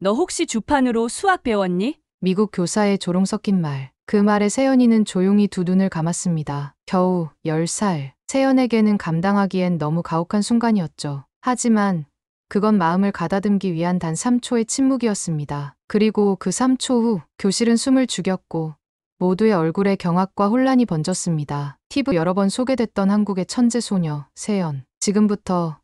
너 혹시 주판으로 수학 배웠니? 미국 교사의 조롱 섞인 말. 그 말에 세연이는 조용히 두 눈을 감았습니다. 겨우 10살. 세연에게는 감당하기엔 너무 가혹한 순간이었죠. 하지만 그건 마음을 가다듬기 위한 단 3초의 침묵이었습니다. 그리고 그 3초 후 교실은 숨을 죽였고 모두의 얼굴에 경악과 혼란이 번졌습니다. TV 여러 번 소개됐던 한국의 천재 소녀 세연. 지금부터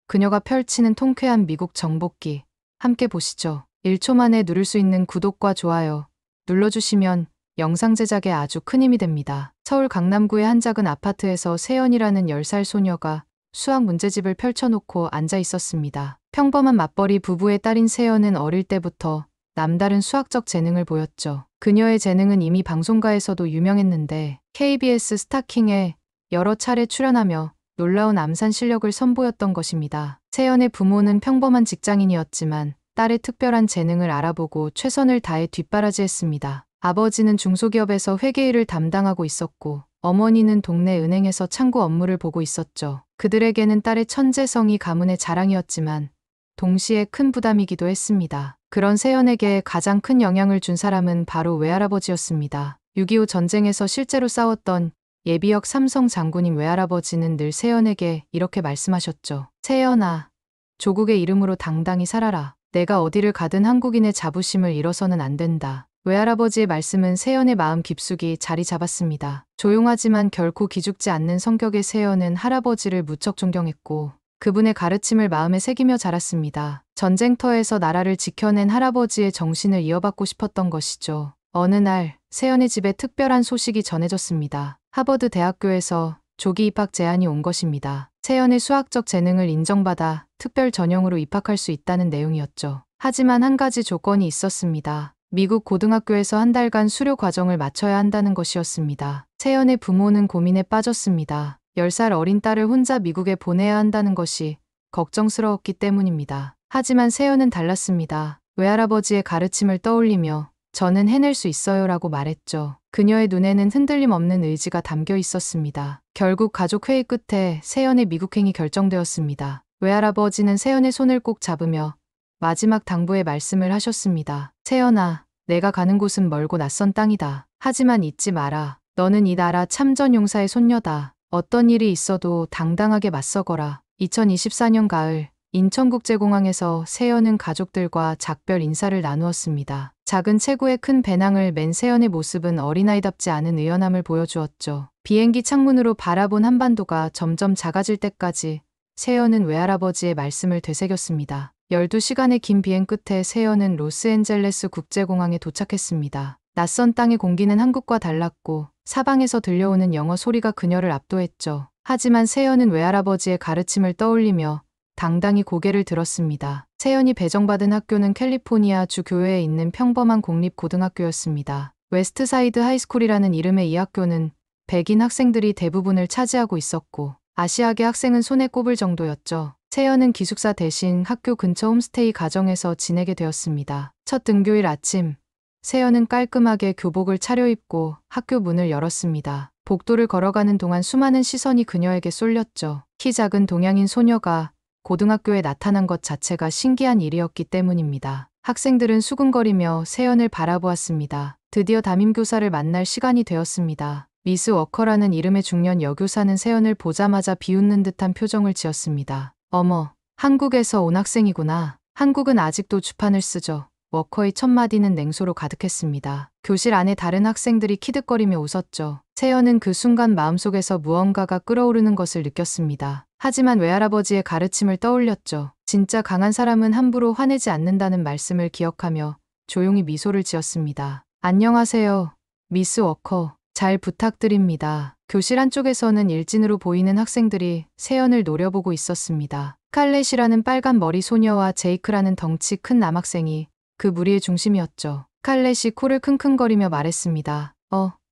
그녀가 펼치는 통쾌한 미국 정복기 함께 보시죠. 1초 만에 누를 수 있는 구독과 좋아요 눌러주시면 영상 제작에 아주 큰 힘이 됩니다. 서울 강남구의 한 작은 아파트에서 세연이라는 10살 소녀가 수학 문제집을 펼쳐놓고 앉아 있었습니다. 평범한 맞벌이 부부의 딸인 세연은 어릴 때부터 남다른 수학적 재능을 보였죠. 그녀의 재능은 이미 방송가에서도 유명했는데 KBS 스타킹에 여러 차례 출연하며 놀라운 암산 실력을 선보였던 것입니다. 세연의 부모는 평범한 직장인이었지만 딸의 특별한 재능을 알아보고 최선을 다해 뒷바라지했습니다. 아버지는 중소기업에서 회계 일을 담당하고 있었고 어머니는 동네 은행에서 창구 업무를 보고 있었죠. 그들에게는 딸의 천재성이 가문의 자랑이었지만 동시에 큰 부담이기도 했습니다. 그런 세연에게 가장 큰 영향을 준 사람은 바로 외할아버지였습니다. 6.25 전쟁에서 실제로 싸웠던 예비역 삼성 장군인 외할아버지는 늘 세연에게 이렇게 말씀하셨죠. 세연아, 조국의 이름으로 당당히 살아라. 내가 어디를 가든 한국인의 자부심을 잃어서는 안 된다. 외할아버지의 말씀은 세연의 마음 깊숙이 자리 잡았습니다. 조용하지만 결코 기죽지 않는 성격의 세연은 할아버지를 무척 존경했고 그분의 가르침을 마음에 새기며 자랐습니다. 전쟁터에서 나라를 지켜낸 할아버지의 정신을 이어받고 싶었던 것이죠. 어느 날 세연의 집에 특별한 소식이 전해졌습니다. 하버드 대학교에서 조기 입학 제안이 온 것입니다. 세연의 수학적 재능을 인정받아 특별 전형으로 입학할 수 있다는 내용이었죠. 하지만 한 가지 조건이 있었습니다. 미국 고등학교에서 한 달간 수료 과정을 마쳐야 한다는 것이었습니다. 세연의 부모는 고민에 빠졌습니다. 10살 어린 딸을 혼자 미국에 보내야 한다는 것이 걱정스러웠기 때문입니다. 하지만 세연은 달랐습니다. 외할아버지의 가르침을 떠올리며 저는 해낼 수 있어요 라고 말했죠. 그녀의 눈에는 흔들림 없는 의지가 담겨 있었습니다. 결국 가족 회의 끝에 세연의 미국행이 결정되었습니다. 외할아버지는 세연의 손을 꼭 잡으며 마지막 당부의 말씀을 하셨습니다. 세연아, 내가 가는 곳은 멀고 낯선 땅이다. 하지만 잊지 마라. 너는 이 나라 참전용사의 손녀다. 어떤 일이 있어도 당당하게 맞서거라. 2024년 가을 인천국제공항에서 세연은 가족들과 작별 인사를 나누었습니다. 작은 체구에 큰 배낭을 맨 세연의 모습은 어린아이답지 않은 의연함을 보여주었죠. 비행기 창문으로 바라본 한반도가 점점 작아질 때까지 세연은 외할아버지의 말씀을 되새겼습니다. 12시간의 긴 비행 끝에 세연은 로스앤젤레스 국제공항에 도착했습니다. 낯선 땅의 공기는 한국과 달랐고 사방에서 들려오는 영어 소리가 그녀를 압도했죠. 하지만 세연은 외할아버지의 가르침을 떠올리며 당당히 고개를 들었습니다. 세연이 배정받은 학교는 캘리포니아 주 교외에 있는 평범한 공립고등학교였습니다. 웨스트사이드 하이스쿨이라는 이름의 이 학교는 백인 학생들이 대부분을 차지하고 있었고 아시아계 학생은 손에 꼽을 정도였죠. 세연은 기숙사 대신 학교 근처 홈스테이 가정에서 지내게 되었습니다. 첫 등교일 아침, 세연은 깔끔하게 교복을 차려입고 학교 문을 열었습니다. 복도를 걸어가는 동안 수많은 시선이 그녀에게 쏠렸죠. 키 작은 동양인 소녀가 고등학교에 나타난 것 자체가 신기한 일이었기 때문입니다. 학생들은 수군거리며 세연을 바라보았습니다. 드디어 담임교사를 만날 시간이 되었습니다. 미스 워커라는 이름의 중년 여교사는 세연을 보자마자 비웃는 듯한 표정을 지었습니다. 어머, 한국에서 온 학생이구나. 한국은 아직도 주판을 쓰죠. 워커의 첫 마디는 냉소로 가득했습니다. 교실 안에 다른 학생들이 키득거리며 웃었죠. 세연은 그 순간 마음속에서 무언가가 끓어오르는 것을 느꼈습니다. 하지만 외할아버지의 가르침을 떠올렸죠. 진짜 강한 사람은 함부로 화내지 않는다는 말씀을 기억하며 조용히 미소를 지었습니다. 안녕하세요, 미스 워커. 잘 부탁드립니다. 교실 한쪽에서는 일진으로 보이는 학생들이 세연을 노려보고 있었습니다. 스칼렛이라는 빨간 머리 소녀와 제이크라는 덩치 큰 남학생이 그 무리의 중심이었죠. 스칼렛이 코를 킁킁거리며 말했습니다.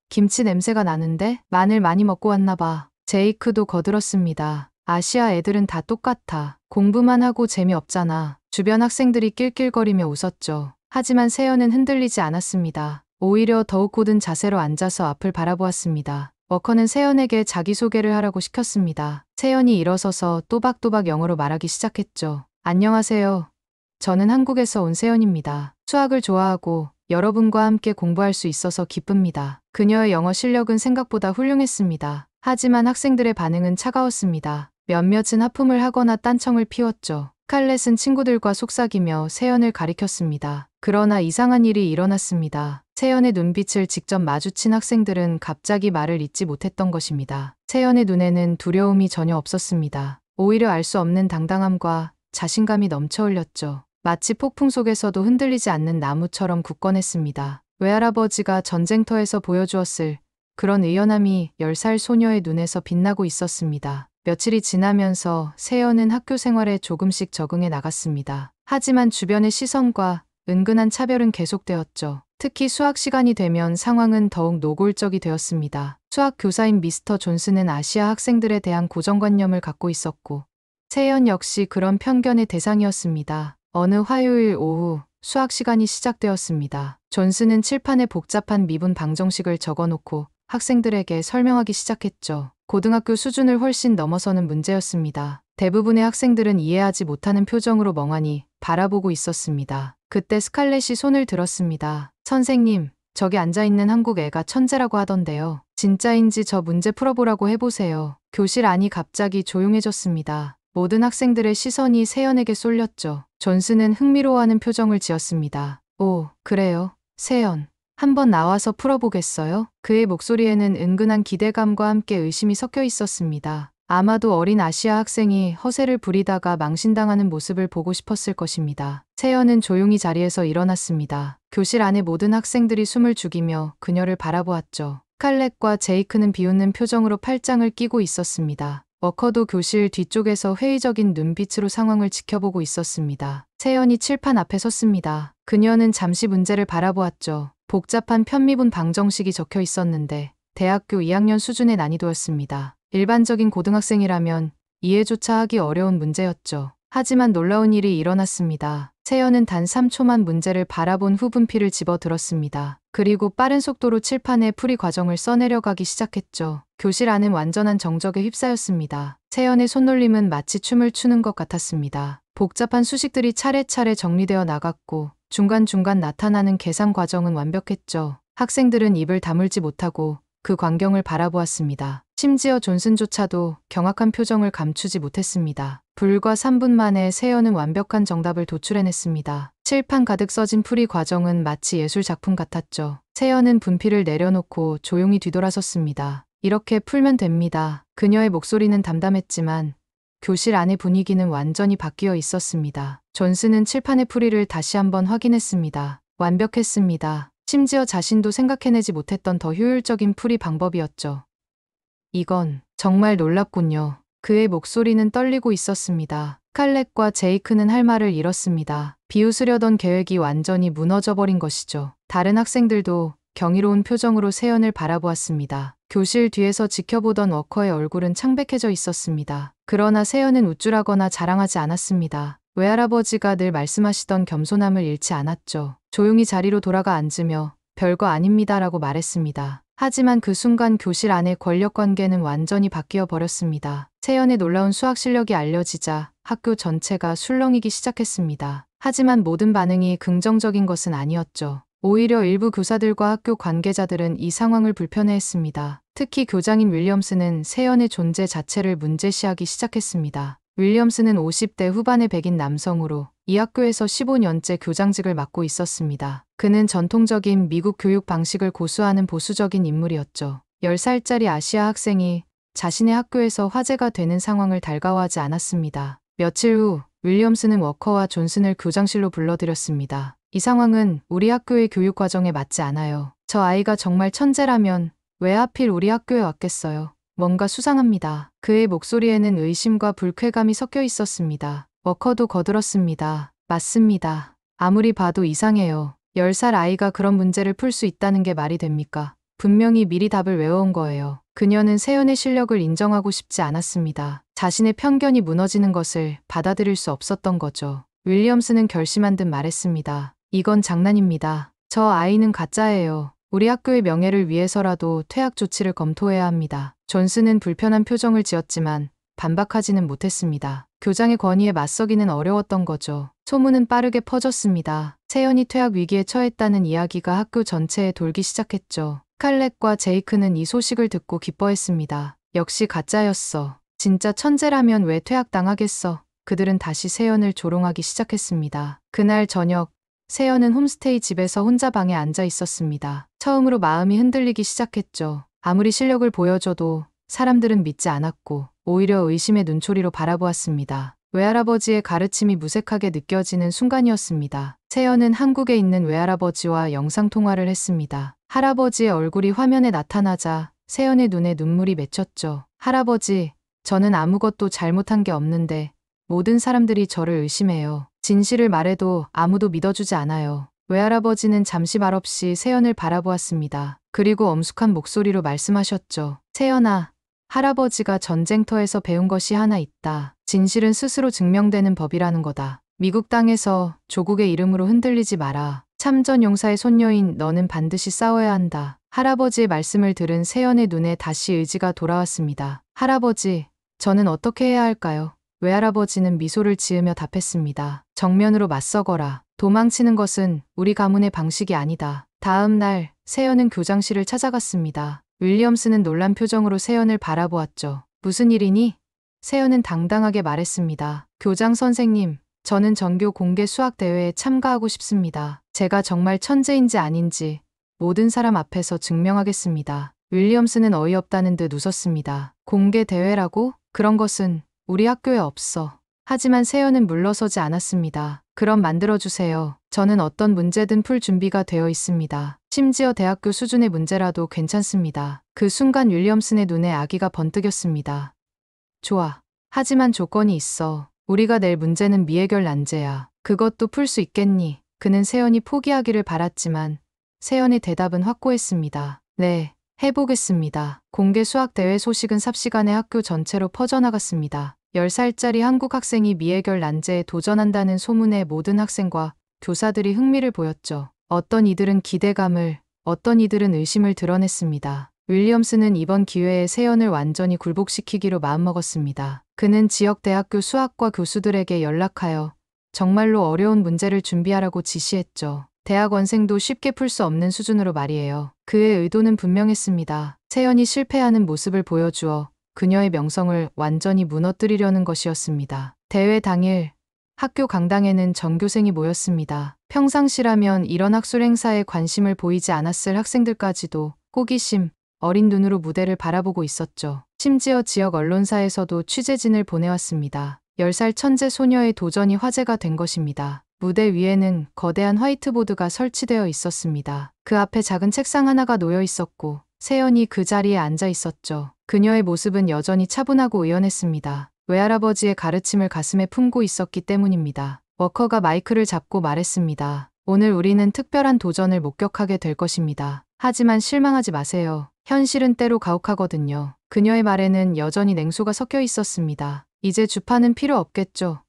김치 냄새가 나는데? 마늘 많이 먹고 왔나 봐. 제이크도 거들었습니다. 아시아 애들은 다 똑같아. 공부만 하고 재미없잖아. 주변 학생들이 낄낄거리며 웃었죠. 하지만 세연은 흔들리지 않았습니다. 오히려 더욱 곧은 자세로 앉아서 앞을 바라보았습니다. 워커는 세연에게 자기소개를 하라고 시켰습니다. 세연이 일어서서 또박또박 영어로 말하기 시작했죠. 안녕하세요. 저는 한국에서 온 세연입니다. 수학을 좋아하고 여러분과 함께 공부할 수 있어서 기쁩니다. 그녀의 영어 실력은 생각보다 훌륭했습니다. 하지만 학생들의 반응은 차가웠습니다. 몇몇은 하품을 하거나 딴청을 피웠죠. 칼렛은 친구들과 속삭이며 세연을 가리켰습니다. 그러나 이상한 일이 일어났습니다. 세연의 눈빛을 직접 마주친 학생들은 갑자기 말을 잇지 못했던 것입니다. 세연의 눈에는 두려움이 전혀 없었습니다. 오히려 알 수 없는 당당함과 자신감이 넘쳐 흘렸죠. 마치 폭풍 속에서도 흔들리지 않는 나무처럼 굳건했습니다. 외할아버지가 전쟁터에서 보여주었을 그런 의연함이 10살 소녀의 눈에서 빛나고 있었습니다. 며칠이 지나면서 세연은 학교 생활에 조금씩 적응해 나갔습니다. 하지만 주변의 시선과 은근한 차별은 계속되었죠. 특히 수학 시간이 되면 상황은 더욱 노골적이 되었습니다. 수학 교사인 미스터 존슨은 아시아 학생들에 대한 고정관념을 갖고 있었고, 세연 역시 그런 편견의 대상이었습니다. 어느 화요일 오후 수학 시간이 시작되었습니다. 존슨은 칠판에 복잡한 미분 방정식을 적어놓고 학생들에게 설명하기 시작했죠. 고등학교 수준을 훨씬 넘어서는 문제였습니다. 대부분의 학생들은 이해하지 못하는 표정으로 멍하니 바라보고 있었습니다. 그때 스칼렛이 손을 들었습니다. 선생님, 저기 앉아있는 한국 애가 천재라고 하던데요. 진짜인지 저 문제 풀어보라고 해보세요. 교실 안이 갑자기 조용해졌습니다. 모든 학생들의 시선이 세연에게 쏠렸죠. 존슨은 흥미로워하는 표정을 지었습니다. 오, 그래요. 세연. 한번 나와서 풀어보겠어요? 그의 목소리에는 은근한 기대감과 함께 의심이 섞여 있었습니다. 아마도 어린 아시아 학생이 허세를 부리다가 망신당하는 모습을 보고 싶었을 것입니다. 세연은 조용히 자리에서 일어났습니다. 교실 안의 모든 학생들이 숨을 죽이며 그녀를 바라보았죠. 칼렛과 제이크는 비웃는 표정으로 팔짱을 끼고 있었습니다. 워커도 교실 뒤쪽에서 회의적인 눈빛으로 상황을 지켜보고 있었습니다. 세연이 칠판 앞에 섰습니다. 그녀는 잠시 문제를 바라보았죠. 복잡한 편미분 방정식이 적혀 있었는데 대학교 2학년 수준의 난이도였습니다. 일반적인 고등학생이라면 이해조차 하기 어려운 문제였죠. 하지만 놀라운 일이 일어났습니다. 세연은 단 3초만 문제를 바라본 후 분필을 집어들었습니다. 그리고 빠른 속도로 칠판에 풀이 과정을 써내려가기 시작했죠. 교실 안은 완전한 정적에 휩싸였습니다. 세연의 손놀림은 마치 춤을 추는 것 같았습니다. 복잡한 수식들이 차례차례 정리되어 나갔고 중간중간 나타나는 계산 과정은 완벽했죠. 학생들은 입을 다물지 못하고 그 광경을 바라보았습니다. 심지어 존슨조차도 경악한 표정을 감추지 못했습니다. 불과 3분 만에 세연은 완벽한 정답을 도출해냈습니다. 칠판 가득 써진 풀이 과정은 마치 예술 작품 같았죠. 세연은 분필을 내려놓고 조용히 뒤돌아섰습니다. 이렇게 풀면 됩니다. 그녀의 목소리는 담담했지만 교실 안의 분위기는 완전히 바뀌어 있었습니다. 존슨은 칠판의 풀이를 다시 한번 확인했습니다. 완벽했습니다. 심지어 자신도 생각해내지 못했던 더 효율적인 풀이 방법이었죠. 이건 정말 놀랍군요. 그의 목소리는 떨리고 있었습니다. 칼렛과 제이크는 할 말을 잃었습니다. 비웃으려던 계획이 완전히 무너져버린 것이죠. 다른 학생들도 경이로운 표정으로 세연을 바라보았습니다. 교실 뒤에서 지켜보던 워커의 얼굴은 창백해져 있었습니다. 그러나 세연은 우쭐하거나 자랑하지 않았습니다. 외할아버지가 늘 말씀하시던 겸손함을 잃지 않았죠. 조용히 자리로 돌아가 앉으며 별거 아닙니다라고 말했습니다. 하지만 그 순간 교실 안의 권력 관계는 완전히 바뀌어 버렸습니다. 세연의 놀라운 수학 실력이 알려지자 학교 전체가 술렁이기 시작했습니다. 하지만 모든 반응이 긍정적인 것은 아니었죠. 오히려 일부 교사들과 학교 관계자들은 이 상황을 불편해했습니다. 특히 교장인 윌리엄스는 세연의 존재 자체를 문제시하기 시작했습니다. 윌리엄스는 50대 후반의 백인 남성으로 이 학교에서 15년째 교장직을 맡고 있었습니다. 그는 전통적인 미국 교육 방식을 고수하는 보수적인 인물이었죠. 10살짜리 아시아 학생이 자신의 학교에서 화제가 되는 상황을 달가워하지 않았습니다. 며칠 후 윌리엄스는 워커와 존슨을 교장실로 불러들였습니다. 이 상황은 우리 학교의 교육 과정에 맞지 않아요. 저 아이가 정말 천재라면 왜 하필 우리 학교에 왔겠어요? 뭔가 수상합니다. 그의 목소리에는 의심과 불쾌감이 섞여 있었습니다. 워커도 거들었습니다. 맞습니다. 아무리 봐도 이상해요. 10살 아이가 그런 문제를 풀 수 있다는 게 말이 됩니까? 분명히 미리 답을 외워온 거예요. 그녀는 세연의 실력을 인정하고 싶지 않았습니다. 자신의 편견이 무너지는 것을 받아들일 수 없었던 거죠. 윌리엄스는 결심한 듯 말했습니다. 이건 장난입니다. 저 아이는 가짜예요. 우리 학교의 명예를 위해서라도 퇴학 조치를 검토해야 합니다. 존슨은 불편한 표정을 지었지만 반박하지는 못했습니다. 교장의 권위에 맞서기는 어려웠던 거죠. 소문은 빠르게 퍼졌습니다. 세연이 퇴학 위기에 처했다는 이야기가 학교 전체에 돌기 시작했죠. 스칼렛과 제이크는 이 소식을 듣고 기뻐했습니다. 역시 가짜였어. 진짜 천재라면 왜 퇴학당하겠어. 그들은 다시 세연을 조롱하기 시작했습니다. 그날 저녁, 세연은 홈스테이 집에서 혼자 방에 앉아 있었습니다. 처음으로 마음이 흔들리기 시작했죠. 아무리 실력을 보여줘도 사람들은 믿지 않았고 오히려 의심의 눈초리로 바라보았습니다. 외할아버지의 가르침이 무색하게 느껴지는 순간이었습니다. 세연은 한국에 있는 외할아버지와 영상통화를 했습니다. 할아버지의 얼굴이 화면에 나타나자 세연의 눈에 눈물이 맺혔죠. 할아버지, 저는 아무것도 잘못한 게 없는데 모든 사람들이 저를 의심해요. 진실을 말해도 아무도 믿어주지 않아요. 외할아버지는 잠시 말없이 세연을 바라보았습니다. 그리고 엄숙한 목소리로 말씀하셨죠. 세연아, 할아버지가 전쟁터에서 배운 것이 하나 있다. 진실은 스스로 증명되는 법이라는 거다. 미국 땅에서 조국의 이름으로 흔들리지 마라. 참전 용사의 손녀인 너는 반드시 싸워야 한다. 할아버지의 말씀을 들은 세연의 눈에 다시 의지가 돌아왔습니다. 할아버지, 저는 어떻게 해야 할까요? 외할아버지는 미소를 지으며 답했습니다. 정면으로 맞서거라. 도망치는 것은 우리 가문의 방식이 아니다. 다음 날, 세연은 교장실을 찾아갔습니다. 윌리엄스는 놀란 표정으로 세연을 바라보았죠. 무슨 일이니? 세연은 당당하게 말했습니다. 교장 선생님, 저는 전교 공개 수학 대회에 참가하고 싶습니다. 제가 정말 천재인지 아닌지 모든 사람 앞에서 증명하겠습니다. 윌리엄스는 어이없다는 듯 웃었습니다. 공개 대회라고? 그런 것은 우리 학교에 없어. 하지만 세연은 물러서지 않았습니다. 그럼 만들어주세요. 저는 어떤 문제든 풀 준비가 되어 있습니다. 심지어 대학교 수준의 문제라도 괜찮습니다. 그 순간 윌리엄슨의 눈에 아기가 번뜩였습니다. 좋아. 하지만 조건이 있어. 우리가 낼 문제는 미해결 난제야. 그것도 풀 수 있겠니? 그는 세연이 포기하기를 바랐지만 세연의 대답은 확고했습니다. 네, 해보겠습니다. 공개 수학대회 소식은 삽시간에 학교 전체로 퍼져나갔습니다. 10살짜리 한국 학생이 미해결 난제에 도전한다는 소문에 모든 학생과 교사들이 흥미를 보였죠. 어떤 이들은 기대감을, 어떤 이들은 의심을 드러냈습니다. 윌리엄스는 이번 기회에 세연을 완전히 굴복시키기로 마음먹었습니다. 그는 지역 대학교 수학과 교수들에게 연락하여 정말로 어려운 문제를 준비하라고 지시했죠. 대학원생도 쉽게 풀 수 없는 수준으로 말이에요. 그의 의도는 분명했습니다. 세연이 실패하는 모습을 보여주어 그녀의 명성을 완전히 무너뜨리려는 것이었습니다. 대회 당일 학교 강당에는 전교생이 모였습니다. 평상시라면 이런 학술 행사에 관심을 보이지 않았을 학생들까지도 호기심, 어린 눈으로 무대를 바라보고 있었죠. 심지어 지역 언론사에서도 취재진을 보내왔습니다. 10살 천재 소녀의 도전이 화제가 된 것입니다. 무대 위에는 거대한 화이트보드가 설치되어 있었습니다. 그 앞에 작은 책상 하나가 놓여 있었고 세연이 그 자리에 앉아 있었죠. 그녀의 모습은 여전히 차분하고 의연했습니다. 외할아버지의 가르침을 가슴에 품고 있었기 때문입니다. 워커가 마이크를 잡고 말했습니다. 오늘 우리는 특별한 도전을 목격하게 될 것입니다. 하지만 실망하지 마세요. 현실은 때로 가혹하거든요. 그녀의 말에는 여전히 냉소가 섞여 있었습니다. 이제 주파는 필요 없겠죠.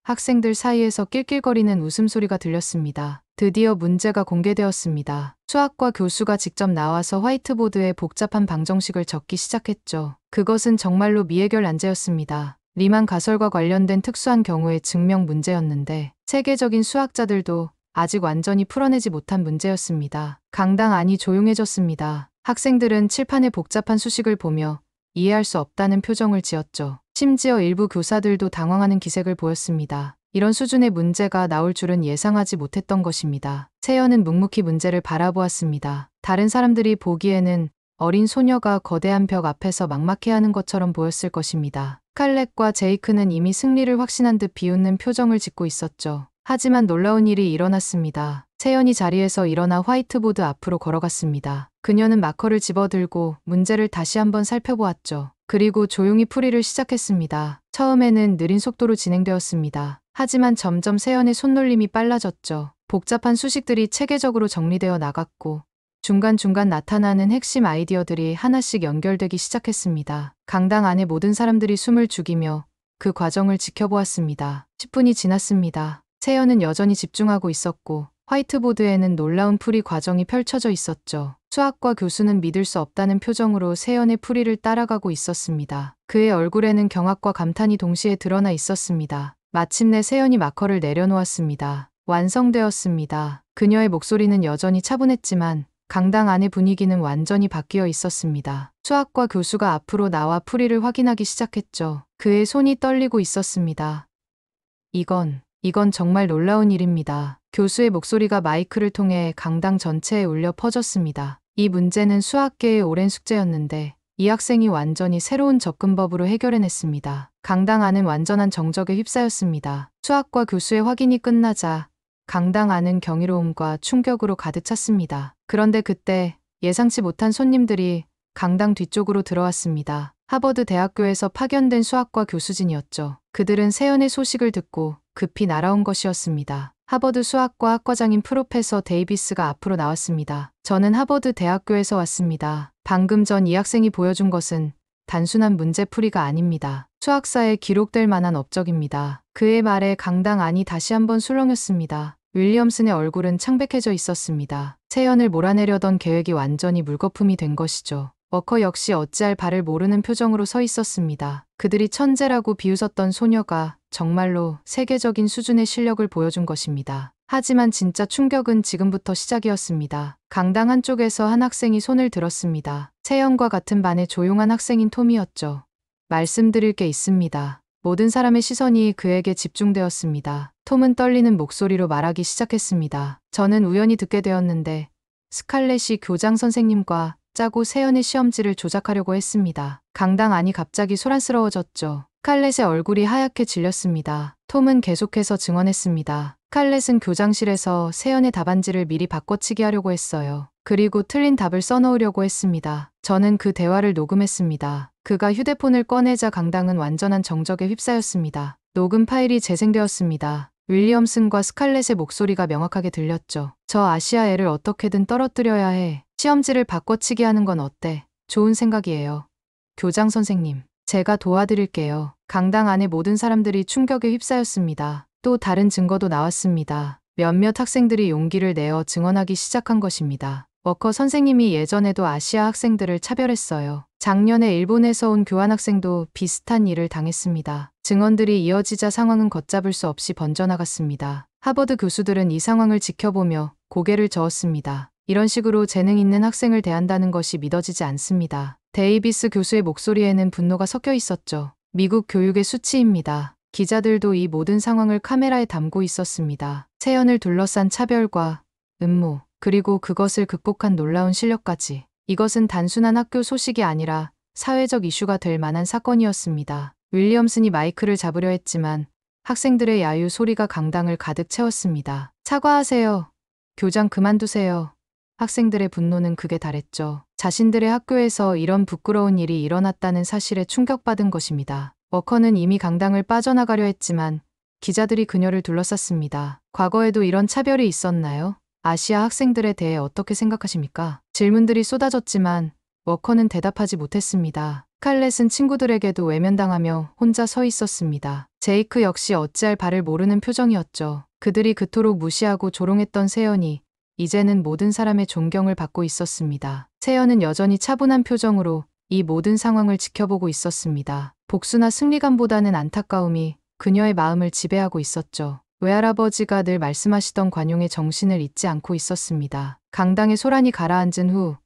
학생들 사이에서 낄낄거리는 웃음소리가 들렸습니다. 드디어 문제가 공개되었습니다. 수학과 교수가 직접 나와서 화이트보드에 복잡한 방정식을 적기 시작했죠. 그것은 정말로 미해결 난제였습니다. 리만 가설과 관련된 특수한 경우의 증명 문제였는데 세계적인 수학자들도 아직 완전히 풀어내지 못한 문제였습니다. 강당 안이 조용해졌습니다. 학생들은 칠판의 복잡한 수식을 보며 이해할 수 없다는 표정을 지었죠. 심지어 일부 교사들도 당황하는 기색을 보였습니다. 이런 수준의 문제가 나올 줄은 예상하지 못했던 것입니다. 세연은 묵묵히 문제를 바라보았습니다. 다른 사람들이 보기에는 어린 소녀가 거대한 벽 앞에서 막막해하는 것처럼 보였을 것입니다. 스칼렛과 제이크는 이미 승리를 확신한 듯 비웃는 표정을 짓고 있었죠. 하지만 놀라운 일이 일어났습니다. 세연이 자리에서 일어나 화이트보드 앞으로 걸어갔습니다. 그녀는 마커를 집어들고 문제를 다시 한번 살펴보았죠. 그리고 조용히 풀이를 시작했습니다. 처음에는 느린 속도로 진행되었습니다. 하지만 점점 세연의 손놀림이 빨라졌죠. 복잡한 수식들이 체계적으로 정리되어 나갔고 중간중간 나타나는 핵심 아이디어들이 하나씩 연결되기 시작했습니다. 강당 안의 모든 사람들이 숨을 죽이며 그 과정을 지켜보았습니다. 10분이 지났습니다. 세연은 여전히 집중하고 있었고 화이트보드에는 놀라운 풀이 과정이 펼쳐져 있었죠. 수학과 교수는 믿을 수 없다는 표정으로 세연의 풀이를 따라가고 있었습니다. 그의 얼굴에는 경악과 감탄이 동시에 드러나 있었습니다. 마침내 세연이 마커를 내려놓았습니다. 완성되었습니다. 그녀의 목소리는 여전히 차분했지만 강당 안의 분위기는 완전히 바뀌어 있었습니다. 수학과 교수가 앞으로 나와 풀이를 확인하기 시작했죠. 그의 손이 떨리고 있었습니다. 이건 정말 놀라운 일입니다. 교수의 목소리가 마이크를 통해 강당 전체에 울려 퍼졌습니다. 이 문제는 수학계의 오랜 숙제였는데 이 학생이 완전히 새로운 접근법으로 해결해냈습니다. 강당 안은 완전한 정적에 휩싸였습니다. 수학과 교수의 확인이 끝나자 강당 안은 경이로움과 충격으로 가득 찼습니다. 그런데 그때 예상치 못한 손님들이 강당 뒤쪽으로 들어왔습니다. 하버드 대학교에서 파견된 수학과 교수진이었죠. 그들은 세연의 소식을 듣고 급히 날아온 것이었습니다. 하버드 수학과 학과장인 프로페서 데이비스가 앞으로 나왔습니다. 저는 하버드 대학교에서 왔습니다. 방금 전 이 학생이 보여준 것은 단순한 문제풀이가 아닙니다. 수학사에 기록될 만한 업적입니다. 그의 말에 강당 안이 다시 한번 술렁였습니다. 윌리엄슨의 얼굴은 창백해져 있었습니다. 세연을 몰아내려던 계획이 완전히 물거품이 된 것이죠. 워커 역시 어찌할 바를 모르는 표정으로 서 있었습니다. 그들이 천재라고 비웃었던 소녀가 정말로 세계적인 수준의 실력을 보여준 것입니다. 하지만 진짜 충격은 지금부터 시작이었습니다. 강당 한쪽에서 한 학생이 손을 들었습니다. 세연과 같은 반의 조용한 학생인 톰이었죠. 말씀드릴 게 있습니다. 모든 사람의 시선이 그에게 집중되었습니다. 톰은 떨리는 목소리로 말하기 시작했습니다. 저는 우연히 듣게 되었는데 스칼렛이 교장 선생님과 짜고 세연의 시험지를 조작하려고 했습니다. 강당 안이 갑자기 소란스러워졌죠. 스칼렛의 얼굴이 하얗게 질렸습니다. 톰은 계속해서 증언했습니다. 스칼렛은 교장실에서 세연의 답안지를 미리 바꿔치기 하려고 했어요. 그리고 틀린 답을 써넣으려고 했습니다. 저는 그 대화를 녹음했습니다. 그가 휴대폰을 꺼내자 강당은 완전한 정적에 휩싸였습니다. 녹음 파일이 재생되었습니다. 윌리엄슨과 스칼렛의 목소리가 명확하게 들렸죠. 저 아시아 애를 어떻게든 떨어뜨려야 해. 시험지를 바꿔치기 하는 건 어때? 좋은 생각이에요. 교장 선생님, 제가 도와드릴게요. 강당 안의 모든 사람들이 충격에 휩싸였습니다. 또 다른 증거도 나왔습니다. 몇몇 학생들이 용기를 내어 증언하기 시작한 것입니다. 워커 선생님이 예전에도 아시아 학생들을 차별했어요. 작년에 일본에서 온 교환학생도 비슷한 일을 당했습니다. 증언들이 이어지자 상황은 걷잡을 수 없이 번져나갔습니다. 하버드 교수들은 이 상황을 지켜보며 고개를 저었습니다. 이런 식으로 재능 있는 학생을 대한다는 것이 믿어지지 않습니다. 데이비스 교수의 목소리에는 분노가 섞여 있었죠. 미국 교육의 수치입니다. 기자들도 이 모든 상황을 카메라에 담고 있었습니다. 세연을 둘러싼 차별과 음모, 그리고 그것을 극복한 놀라운 실력까지. 이것은 단순한 학교 소식이 아니라 사회적 이슈가 될 만한 사건이었습니다. 윌리엄슨이 마이크를 잡으려 했지만 학생들의 야유 소리가 강당을 가득 채웠습니다. 사과하세요. 교장 그만두세요. 학생들의 분노는 극에 달했죠. 자신들의 학교에서 이런 부끄러운 일이 일어났다는 사실에 충격받은 것입니다. 워커는 이미 강당을 빠져나가려 했지만 기자들이 그녀를 둘러쌌습니다. 과거에도 이런 차별이 있었나요? 아시아 학생들에 대해 어떻게 생각하십니까? 질문들이 쏟아졌지만 워커는 대답하지 못했습니다. 스칼렛은 친구들에게도 외면당하며 혼자 서 있었습니다. 제이크 역시 어찌할 바를 모르는 표정이었죠. 그들이 그토록 무시하고 조롱했던 세연이 이제는 모든 사람의 존경을 받고 있었습니다. 세연은 여전히 차분한 표정으로 이 모든 상황을 지켜보고 있었습니다. 복수나 승리감보다는 안타까움이 그녀의 마음을 지배하고 있었죠. 외할아버지가 늘 말씀하시던 관용의 정신을 잊지 않고 있었습니다. 강당의 소란이 가라앉은 후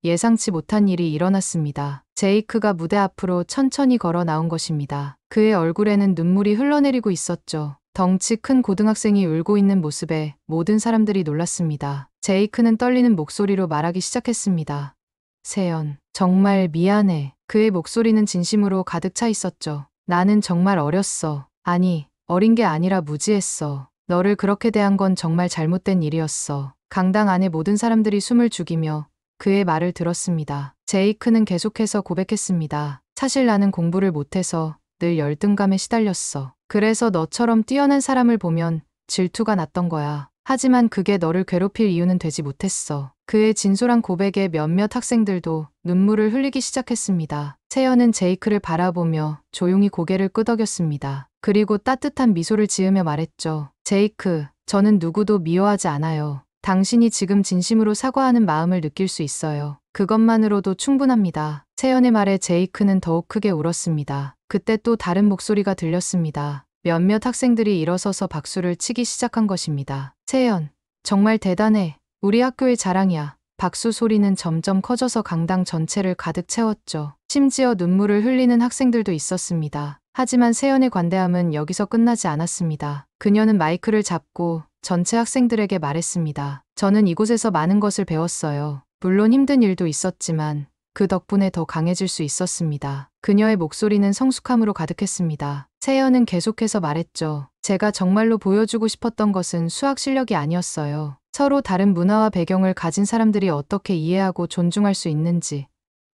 예상치 못한 일이 일어났습니다. 제이크가 무대 앞으로 천천히 걸어 나온 것입니다. 그의 얼굴에는 눈물이 흘러내리고 있었죠. 덩치 큰 고등학생이 울고 있는 모습에 모든 사람들이 놀랐습니다. 제이크는 떨리는 목소리로 말하기 시작했습니다. 세연, 정말 미안해. 그의 목소리는 진심으로 가득 차 있었죠. 나는 정말 어렸어. 아니, 어린 게 아니라 무지했어. 너를 그렇게 대한 건 정말 잘못된 일이었어. 강당 안의 모든 사람들이 숨을 죽이며 그의 말을 들었습니다. 제이크는 계속해서 고백했습니다. 사실 나는 공부를 못해서 늘 열등감에 시달렸어. 그래서 너처럼 뛰어난 사람을 보면 질투가 났던 거야. 하지만 그게 너를 괴롭힐 이유는 되지 못했어. 그의 진솔한 고백에 몇몇 학생들도 눈물을 흘리기 시작했습니다. 세연은 제이크를 바라보며 조용히 고개를 끄덕였습니다. 그리고 따뜻한 미소를 지으며 말했죠. 제이크, 저는 누구도 미워하지 않아요. 당신이 지금 진심으로 사과하는 마음을 느낄 수 있어요. 그것만으로도 충분합니다. 세연의 말에 제이크는 더욱 크게 울었습니다. 그때 또 다른 목소리가 들렸습니다. 몇몇 학생들이 일어서서 박수를 치기 시작한 것입니다. 세연, 정말 대단해. 우리 학교의 자랑이야. 박수 소리는 점점 커져서 강당 전체를 가득 채웠죠. 심지어 눈물을 흘리는 학생들도 있었습니다. 하지만 세연의 관대함은 여기서 끝나지 않았습니다. 그녀는 마이크를 잡고 전체 학생들에게 말했습니다. 저는 이곳에서 많은 것을 배웠어요. 물론 힘든 일도 있었지만 그 덕분에 더 강해질 수 있었습니다. 그녀의 목소리는 성숙함으로 가득했습니다. 세연은 계속해서 말했죠. 제가 정말로 보여주고 싶었던 것은 수학 실력이 아니었어요. 서로 다른 문화와 배경을 가진 사람들이 어떻게 이해하고 존중할 수 있는지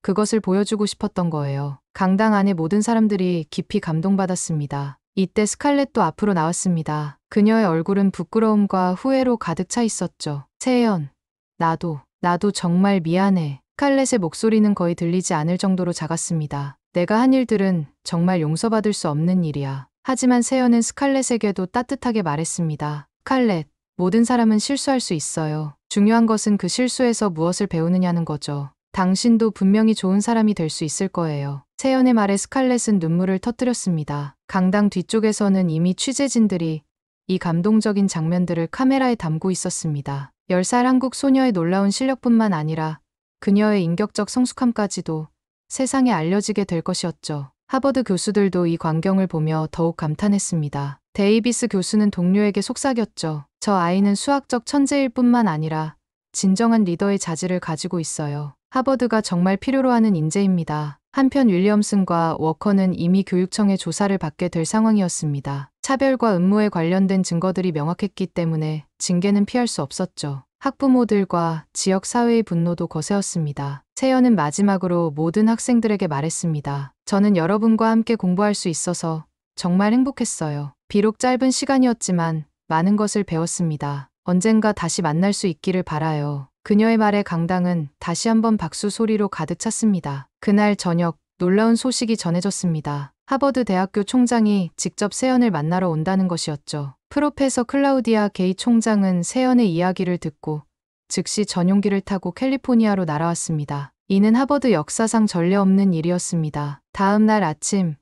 그것을 보여주고 싶었던 거예요. 강당 안의 모든 사람들이 깊이 감동받았습니다. 이때 스칼렛도 앞으로 나왔습니다. 그녀의 얼굴은 부끄러움과 후회로 가득 차 있었죠. 세연, 나도 정말 미안해. 스칼렛의 목소리는 거의 들리지 않을 정도로 작았습니다. 내가 한 일들은 정말 용서받을 수 없는 일이야. 하지만 세연은 스칼렛에게도 따뜻하게 말했습니다. 스칼렛, 모든 사람은 실수할 수 있어요. 중요한 것은 그 실수에서 무엇을 배우느냐는 거죠. 당신도 분명히 좋은 사람이 될 수 있을 거예요. 세연의 말에 스칼렛은 눈물을 터뜨렸습니다. 강당 뒤쪽에서는 이미 취재진들이 이 감동적인 장면들을 카메라에 담고 있었습니다. 10살 한국 소녀의 놀라운 실력뿐만 아니라 그녀의 인격적 성숙함까지도 세상에 알려지게 될 것이었죠. 하버드 교수들도 이 광경을 보며 더욱 감탄했습니다. 데이비스 교수는 동료에게 속삭였죠. 저 아이는 수학적 천재일 뿐만 아니라 진정한 리더의 자질을 가지고 있어요. 하버드가 정말 필요로 하는 인재입니다. 한편 윌리엄슨과 워커는 이미 교육청의 조사를 받게 될 상황이었습니다. 차별과 음모에 관련된 증거들이 명확했기 때문에 징계는 피할 수 없었죠. 학부모들과 지역 사회의 분노도 거세었습니다. 세연은 마지막으로 모든 학생들에게 말했습니다. 저는 여러분과 함께 공부할 수 있어서 정말 행복했어요. 비록 짧은 시간이었지만 많은 것을 배웠습니다. 언젠가 다시 만날 수 있기를 바라요. 그녀의 말에 강당은 다시 한번 박수 소리로 가득 찼습니다. 그날 저녁 놀라운 소식이 전해졌습니다. 하버드 대학교 총장이 직접 세연을 만나러 온다는 것이었죠. 프로페서 클라우디아 게이 총장은 세연의 이야기를 듣고 즉시 전용기를 타고 캘리포니아로 날아왔습니다. 이는 하버드 역사상 전례 없는 일이었습니다. 다음 날 아침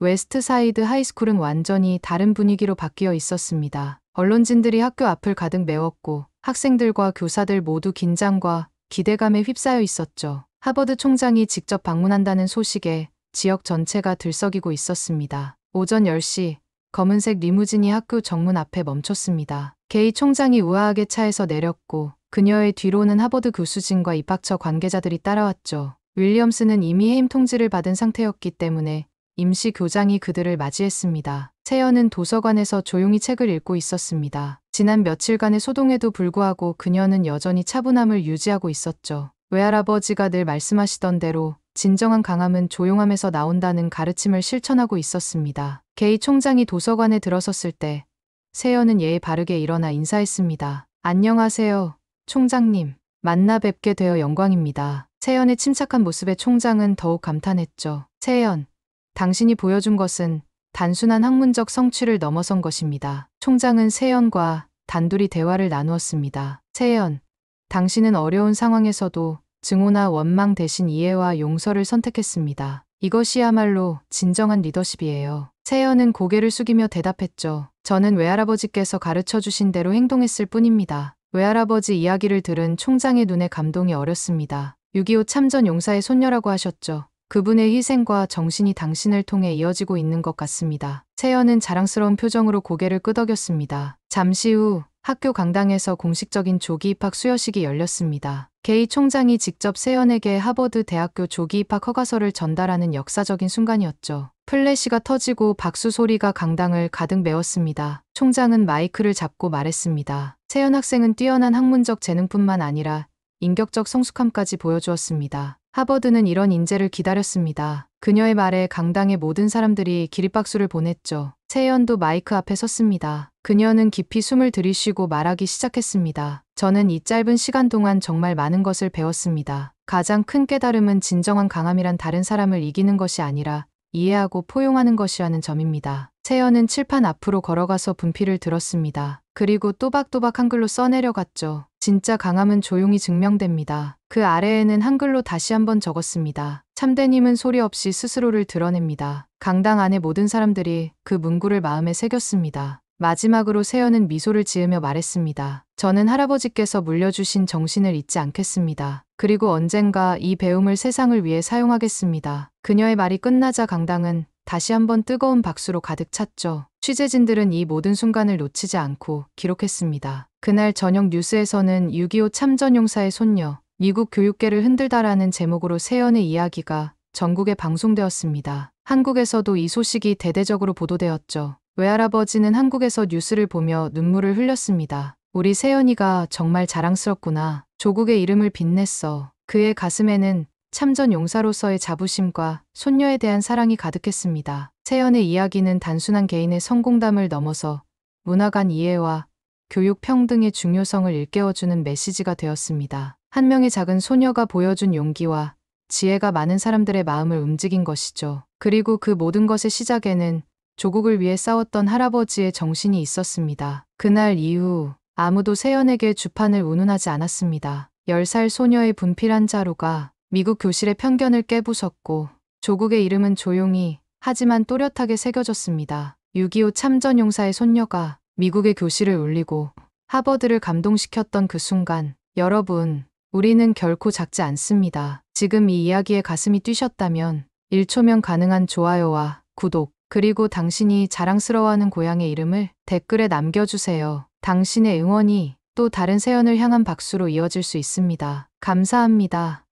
웨스트사이드 하이스쿨은 완전히 다른 분위기로 바뀌어 있었습니다. 언론진들이 학교 앞을 가득 메웠고 학생들과 교사들 모두 긴장과 기대감에 휩싸여 있었죠. 하버드 총장이 직접 방문한다는 소식에 지역 전체가 들썩이고 있었습니다. 오전 10시 검은색 리무진이 학교 정문 앞에 멈췄습니다. 게이 총장이 우아하게 차에서 내렸고 그녀의 뒤로는 하버드 교수진과 입학처 관계자들이 따라왔죠. 윌리엄스는 이미 해임 통지를 받은 상태였기 때문에 임시 교장이 그들을 맞이했습니다. 세연은 도서관에서 조용히 책을 읽고 있었습니다. 지난 며칠간의 소동에도 불구하고 그녀는 여전히 차분함을 유지하고 있었죠. 외할아버지가 늘 말씀하시던 대로 진정한 강함은 조용함에서 나온다는 가르침을 실천하고 있었습니다. 게이 총장이 도서관에 들어섰을 때 세연은 예의 바르게 일어나 인사했습니다. 안녕하세요, 총장님. 만나 뵙게 되어 영광입니다. 세연의 침착한 모습에 총장은 더욱 감탄했죠. 세연, 당신이 보여준 것은 단순한 학문적 성취를 넘어선 것입니다. 총장은 세연과 단둘이 대화를 나누었습니다. 세연, 당신은 어려운 상황에서도 증오나 원망 대신 이해와 용서를 선택했습니다. 이것이야말로 진정한 리더십이에요. 세연은 고개를 숙이며 대답했죠. 저는 외할아버지께서 가르쳐 주신 대로 행동했을 뿐입니다. 외할아버지 이야기를 들은 총장의 눈에 감동이 어렸습니다. 6.25 참전 용사의 손녀라고 하셨죠. 그분의 희생과 정신이 당신을 통해 이어지고 있는 것 같습니다. 세연은 자랑스러운 표정으로 고개를 끄덕였습니다. 잠시 후 학교 강당에서 공식적인 조기 입학 수여식이 열렸습니다. 게이 총장이 직접 세연에게 하버드 대학교 조기 입학 허가서를 전달하는 역사적인 순간이었죠. 플래시가 터지고 박수 소리가 강당을 가득 메웠습니다. 총장은 마이크를 잡고 말했습니다. 세연 학생은 뛰어난 학문적 재능뿐만 아니라 인격적 성숙함까지 보여주었습니다. 하버드는 이런 인재를 기다렸습니다. 그녀의 말에 강당의 모든 사람들이 기립박수를 보냈죠. 세연도 마이크 앞에 섰습니다. 그녀는 깊이 숨을 들이쉬고 말하기 시작했습니다. 저는 이 짧은 시간 동안 정말 많은 것을 배웠습니다. 가장 큰 깨달음은 진정한 강함이란 다른 사람을 이기는 것이 아니라 이해하고 포용하는 것이라는 점입니다. 세연은 칠판 앞으로 걸어가서 분필을 들었습니다. 그리고 또박또박 한글로 써내려갔죠. 진짜 강함은 조용히 증명됩니다. 그 아래에는 한글로 다시 한번 적었습니다. 참된 힘은 소리 없이 스스로를 드러냅니다. 강당 안의 모든 사람들이 그 문구를 마음에 새겼습니다. 마지막으로 세연은 미소를 지으며 말했습니다. 저는 할아버지께서 물려주신 정신을 잊지 않겠습니다. 그리고 언젠가 이 배움을 세상을 위해 사용하겠습니다. 그녀의 말이 끝나자 강당은 다시 한번 뜨거운 박수로 가득 찼죠. 취재진들은 이 모든 순간을 놓치지 않고 기록했습니다. 그날 저녁 뉴스에서는 6.25 참전용사의 손녀, 미국 교육계를 흔들다라는 제목으로 세연의 이야기가 전국에 방송되었습니다. 한국에서도 이 소식이 대대적으로 보도되었죠. 외할아버지는 한국에서 뉴스를 보며 눈물을 흘렸습니다. 우리 세연이가 정말 자랑스럽구나. 조국의 이름을 빛냈어. 그의 가슴에는 참전 용사로서의 자부심과 손녀에 대한 사랑이 가득했습니다. 세연의 이야기는 단순한 개인의 성공담을 넘어서 문화 간 이해와 교육 평등의 중요성을 일깨워주는 메시지가 되었습니다. 한 명의 작은 소녀가 보여준 용기와 지혜가 많은 사람들의 마음을 움직인 것이죠. 그리고 그 모든 것의 시작에는 조국을 위해 싸웠던 할아버지의 정신이 있었습니다. 그날 이후 아무도 세연에게 주판을 운운하지 않았습니다. 10살 소녀의 분필한 자루가 미국 교실의 편견을 깨부쉈고 조국의 이름은 조용히 하지만 또렷하게 새겨졌습니다. 6.25 참전용사의 손녀가 미국의 교실을 울리고 하버드를 감동시켰던 그 순간, 여러분, 우리는 결코 작지 않습니다. 지금 이 이야기에 가슴이 뛰셨다면 1초면 가능한 좋아요와 구독, 그리고 당신이 자랑스러워하는 고향의 이름을 댓글에 남겨주세요. 당신의 응원이 또 다른 세연을 향한 박수로 이어질 수 있습니다. 감사합니다.